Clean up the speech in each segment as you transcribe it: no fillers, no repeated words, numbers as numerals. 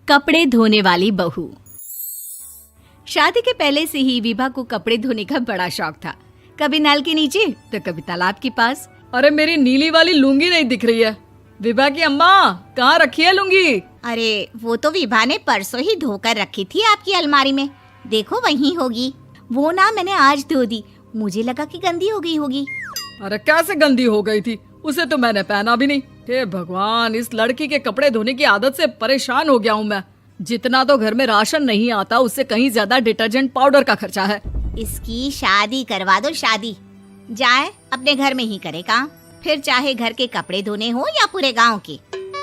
कपड़े धोने वाली बहू। शादी के पहले से ही विभा को कपड़े धोने का बड़ा शौक था। कभी नल के नीचे तो कभी तालाब के पास। अरे मेरी नीली वाली लुंगी नहीं दिख रही है। विभा की अम्मा, कहाँ रखी है लुंगी? अरे वो तो विभा ने परसों ही धोकर रखी थी आपकी अलमारी में, देखो वहीं होगी। वो ना मैंने आज धो दी, मुझे लगा कि गंदी हो गई होगी। अरे कैसे गंदी हो गई थी? उसे तो मैंने पहना भी नहीं। हे भगवान, इस लड़की के कपड़े धोने की आदत से परेशान हो गया हूँ मैं। जितना तो घर में राशन नहीं आता, उससे कहीं ज्यादा डिटर्जेंट पाउडर का खर्चा है। इसकी शादी करवा दो, शादी जाए अपने घर में ही करे काम, फिर चाहे घर के कपड़े धोने हो या पूरे गांव के।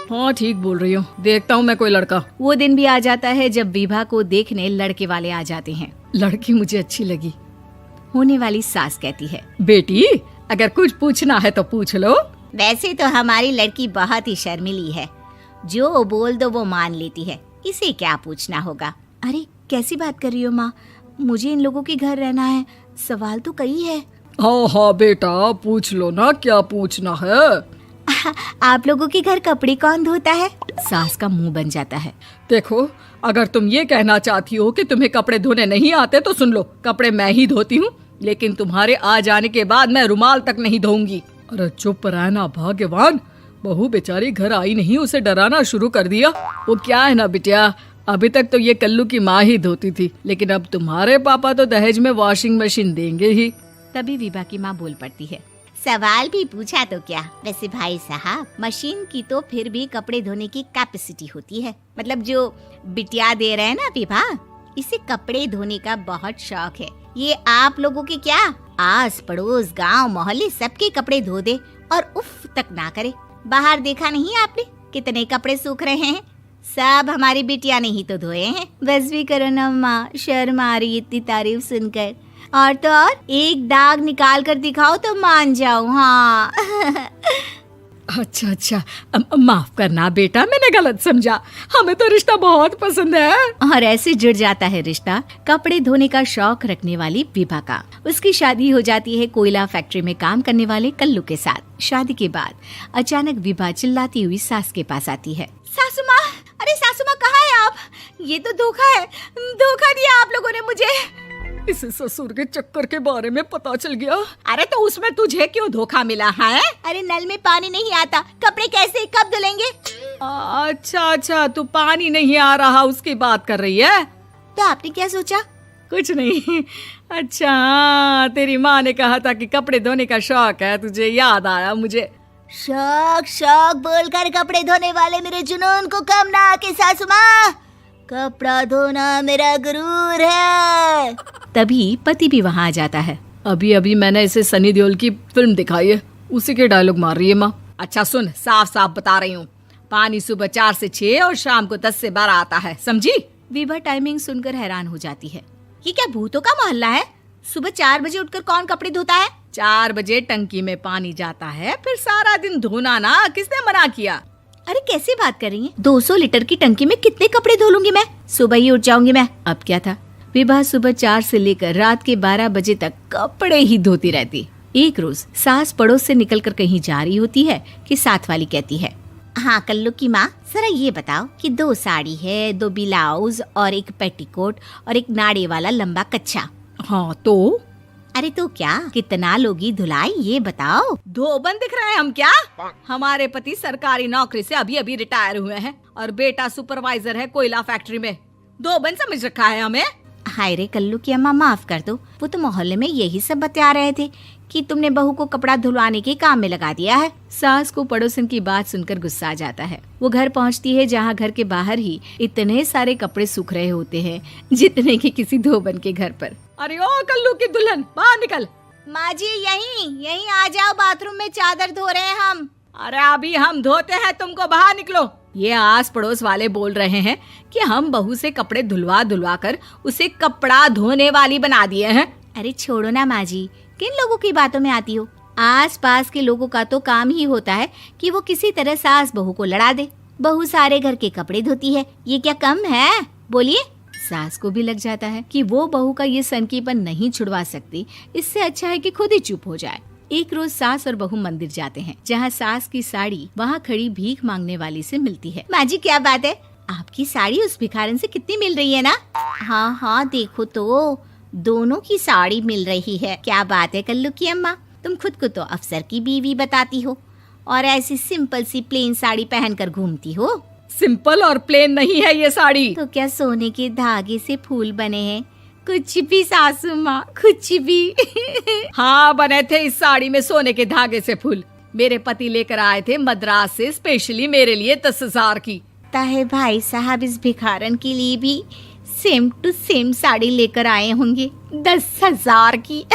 हाँ ठीक बोल रही हूँ, देखता हूँ मैं कोई लड़का। वो दिन भी आ जाता है जब विभा को देखने लड़के वाले आ जाते हैं। लड़की मुझे अच्छी लगी। होने वाली सास कहती है, बेटी अगर कुछ पूछना है तो पूछ लो। वैसे तो हमारी लड़की बहुत ही शर्मीली है, जो बोल दो वो मान लेती है, इसे क्या पूछना होगा। अरे कैसी बात कर रही हो माँ, मुझे इन लोगों के घर रहना है, सवाल तो कई है। हाँ हाँ बेटा, पूछ लो ना, क्या पूछना है। आप लोगों के घर कपड़े कौन धोता है? सास का मुंह बन जाता है। देखो, अगर तुम ये कहना चाहती हो कि तुम्हें कपड़े धोने नहीं आते तो सुन लो, कपड़े मैं ही धोती हूँ, लेकिन तुम्हारे आ जाने के बाद मैं रुमाल तक नहीं धोऊंगी। अरे चुप रहना भाग्यवान, बहू बेचारी घर आई नहीं, उसे डराना शुरू कर दिया। वो क्या है ना बिटिया, अभी तक तो ये कल्लू की माँ ही धोती थी, लेकिन अब तुम्हारे पापा तो दहेज में वॉशिंग मशीन देंगे ही। तभी विभा की माँ बोल पड़ती है, सवाल भी पूछा तो क्या। वैसे भाई साहब, मशीन की तो फिर भी कपड़े धोने की कैपेसिटी होती है। मतलब जो बिटिया दे रहे हैं ना विभा, इसे कपड़े धोने का बहुत शौक है। ये आप लोगों के क्या, आस पड़ोस गांव मोहल्ले सबके कपड़े धो दे और उफ तक ना करे। बाहर देखा नहीं आपने कितने कपड़े सूख रहे हैं? सब हमारी बिटिया ने ही तो धोए हैं। बस भी करो ना माँ, शर्म आ रही इतनी तारीफ सुनकर। और तो और एक दाग निकाल कर दिखाओ तो मान जाऊं। हाँ अच्छा, माफ करना बेटा, मैंने गलत समझा। हमें तो रिश्ता बहुत पसंद है। और ऐसे जुड़ जाता है रिश्ता कपड़े धोने का शौक रखने वाली विभा का। उसकी शादी हो जाती है कोयला फैक्ट्री में काम करने वाले कल्लू के साथ। शादी के बाद अचानक विभा चिल्लाती हुई सास के पास आती है। सासू माँ, अरे सासू माँ कहाँ है आप? ये तो धोखा है, धोखा दिया आप लोगों ने मुझे। इसे ससुर के चक्कर के बारे में पता चल गया। अरे तो उसमें तुझे क्यों धोखा मिला है? अरे नल में पानी नहीं आता, कपड़े कैसे कब धुलेंगे? अच्छा, तू पानी नहीं आ रहा उसकी बात कर रही है। तो आपने क्या सोचा? कुछ नहीं। अच्छा, तेरी माँ ने कहा था कि कपड़े धोने का शौक है तुझे, याद आया मुझे। शौक बोलकर कपड़े धोने वाले मेरे जुनून को कम ना आके सासू माँ, कपड़ा धोना मेरा गुरूर है। तभी पति भी वहाँ आ जाता है। अभी मैंने इसे सनी देओल की फिल्म दिखाई है, उसी के डायलॉग मार रही है माँ। अच्छा सुन, साफ साफ बता रही हूँ, पानी सुबह 4 से 6 और शाम को 10 से 12 आता है, समझी? विभा टाइमिंग सुनकर हैरान हो जाती है। ये क्या भूतों का मोहल्ला है? सुबह 4 बजे उठकर कौन कपड़े धोता है? 4 बजे टंकी में पानी जाता है, फिर सारा दिन धोना ना, किसने मना किया? अरे कैसी बात कर रही हैं? 200 लीटर की टंकी में कितने कपड़े धो लूंगी मैं? सुबह ही उठ जाऊंगी मैं। अब क्या था, विभा सुबह 4 से लेकर रात के 12 बजे तक कपड़े ही धोती रहती। एक रोज सास पड़ोस से निकलकर कहीं जा रही होती है कि साथ वाली कहती है, हाँ कल्लू की माँ, जरा ये बताओ कि 2 साड़ी है, 2 ब्लाउज और एक पेटीकोट और एक नाड़े वाला लंबा कच्छा। हाँ तो? अरे तो क्या, कितना लोगी धुलाई ये बताओ। धोबन दिख रहे हैं हम क्या? हमारे पति सरकारी नौकरी से अभी रिटायर हुए हैं और बेटा सुपरवाइजर है कोयला फैक्ट्री में। धोबन समझ रखा है हमें? हाय रे कल्लू की अम्मा, माफ कर दो, वो तो मोहल्ले में यही सब बता रहे थे कि तुमने बहू को कपड़ा धुलवाने के काम में लगा दिया है। सास को पड़ोसन की बात सुनकर गुस्सा आ जाता है। वो घर पहुंचती है जहां घर के बाहर ही इतने सारे कपड़े सूख रहे होते हैं जितने कि किसी धोबन के घर पर। अरे ओ कल्लू की दुल्हन, बाहर निकल। माँ जी यहीं आ जाओ, बाथरूम में चादर धो रहे हैं हम। अरे अभी हम धोते हैं, तुमको बाहर निकलो। ये आस पड़ोस वाले बोल रहे हैं कि हम बहू से कपड़े धुलवा कर उसे कपड़ा धोने वाली बना दिए हैं। अरे छोड़ो ना माँ जी, किन लोगों की बातों में आती हो? आस पास के लोगों का तो काम ही होता है कि वो किसी तरह सास बहू को लड़ा दे। बहू सारे घर के कपड़े धोती है, ये क्या कम है? बोलिए। सास को भी लग जाता है कि वो बहू का ये सनकीपन नहीं छुड़वा सकती, इससे अच्छा है कि खुद ही चुप हो जाए। एक रोज सास और बहू मंदिर जाते हैं, जहाँ सास की साड़ी वहाँ खड़ी भीख मांगने वाली से मिलती है। माँ जी क्या बात है, आपकी साड़ी उस भिखारन से कितनी मिल रही है ना? हाँ हाँ, देखो तो दोनों की साड़ी मिल रही है। क्या बात है कल्लू की अम्मा, तुम खुद को तो अफसर की बीवी बताती हो और ऐसी सिंपल सी प्लेन साड़ी पहनकर घूमती हो। सिंपल और प्लेन नहीं है ये साड़ी। तो क्या सोने के धागे से फूल बने हैं? कुछ भी सासू माँ, कुछ भी। हाँ, बने थे इस साड़ी में सोने के धागे से फूल। मेरे पति लेकर आए थे मद्रास से स्पेशली मेरे लिए 10,000 की। ताहे भाई साहब इस भिखारन के लिए भी सेम टू सेम साड़ी लेकर आए होंगे 10,000 की।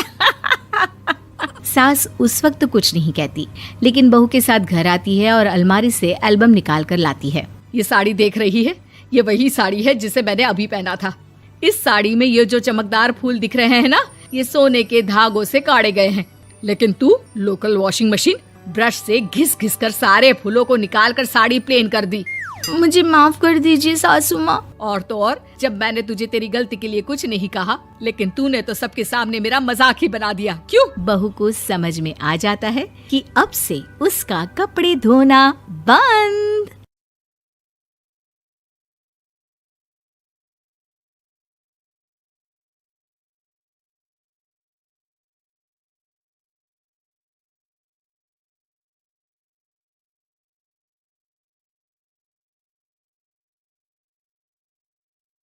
सास उस वक्त तो कुछ नहीं कहती, लेकिन बहू के साथ घर आती है और अलमारी से एल्बम निकाल कर लाती है। ये साड़ी देख रही है, ये वही साड़ी है जिसे मैंने अभी पहना था। इस साड़ी में ये जो चमकदार फूल दिख रहे हैं ना, ये सोने के धागों से काढ़े गए हैं। लेकिन तू लोकल वॉशिंग मशीन ब्रश से घिस घिस कर सारे फूलों को निकाल कर साड़ी प्लेन कर दी। मुझे माफ कर दीजिए सासू माँ। और तो और, जब मैंने तुझे तेरी गलती के लिए कुछ नहीं कहा, लेकिन तूने तो सबके सामने मेरा मजाक ही बना दिया। क्यों? बहू को समझ में आ जाता है कि अब से उसका कपड़े धोना बंद।